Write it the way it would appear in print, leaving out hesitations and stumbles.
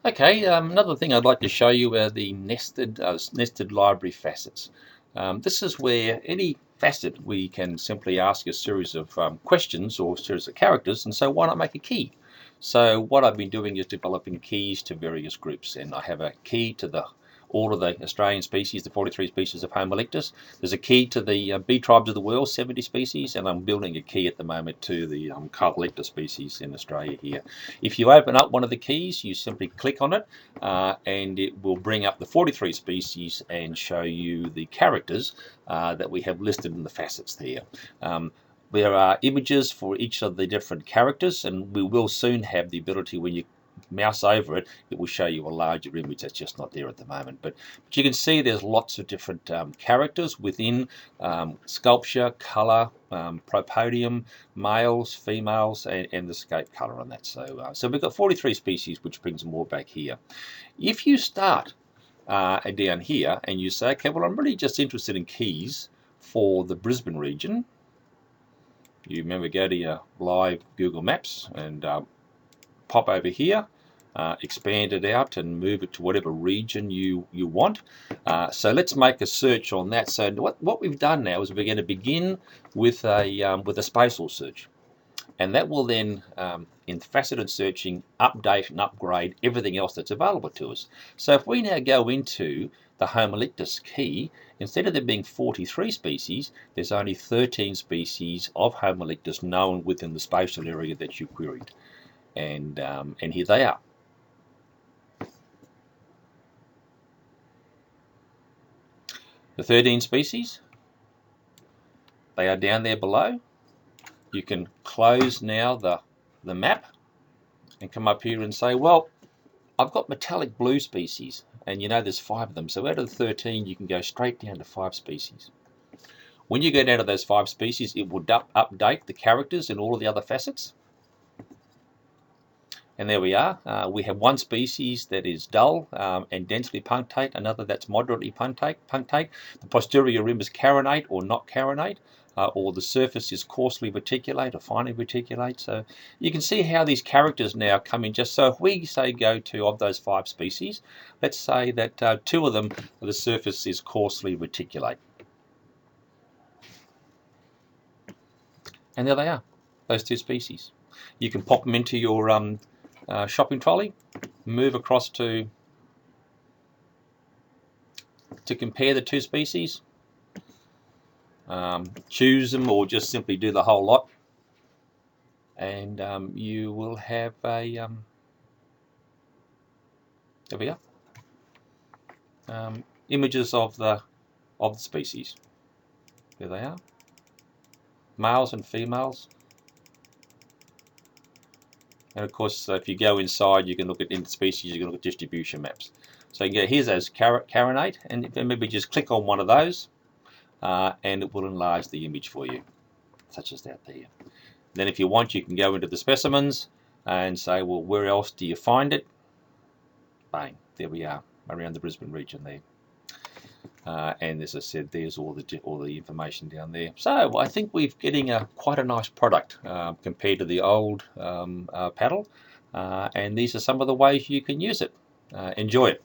Okay, another thing I'd like to show you are the nested library facets. This is where any facet we can simply ask a series of questions or a series of characters, and so why not make a key? So what I've been doing is developing keys to various groups, and I have a key to all of the Australian species, the 43 species of Homo erectus. There's a key to the bee tribes of the world, 70 species, and I'm building a key at the moment to the collector species in Australia here. If you open up one of the keys, you simply click on it, and it will bring up the 43 species and show you the characters that we have listed in the facets there. There are images for each of the different characters, and we will soon have the ability, when you mouse over it, it will show you a larger image that's just not there at the moment. But you can see there's lots of different characters within sculpture, color, propodium, males, females, and the scape color on that. So we've got 43 species, which brings more back here. If you start down here and you say, okay, well, I'm really just interested in keys for the Brisbane region. You remember, go to your live Google Maps and pop over here, expand it out and move it to whatever region you want. So let's make a search on that. So what we've done now is we're going to begin with a spatial search, and that will then, in faceted searching, update and upgrade everything else that's available to us. So if we now go into the Homo erectus key, instead of there being 43 species, there's only 13 species of Homo erectus known within the spatial area that you queried. And here they are. The 13 species, they are down there below. You can close now the map and come up here and say, well, I've got metallic blue species, and you know there's 5 of them. So out of the 13, you can go straight down to 5 species. When you go down to those 5 species, it will update the characters in all of the other facets. And there we are. We have one species that is dull and densely punctate, another that's moderately punctate. The posterior rim is carinate or not carinate, or the surface is coarsely reticulate or finely reticulate. So you can see how these characters now come in. Just so if we say go to, of those 5 species, let's say that 2 of them, the surface is coarsely reticulate. And there they are, those 2 species. You can pop them into your shopping trolley, move across to compare the 2 species, choose them, or just simply do the whole lot, and you will have a there we are, images of the species. There they are, males and females. And of course, if you go inside, you can look at interspecies, you can look at distribution maps. So you can go, here's those carinate, and maybe just click on one of those, and it will enlarge the image for you, such as that there. Then if you want, you can go into the specimens and say, well, where else do you find it? Bang, there we are, around the Brisbane region there. And as I said, there's all the information down there. So I think we're getting quite a nice product compared to the old PaDIL, and these are some of the ways you can use it. Enjoy it.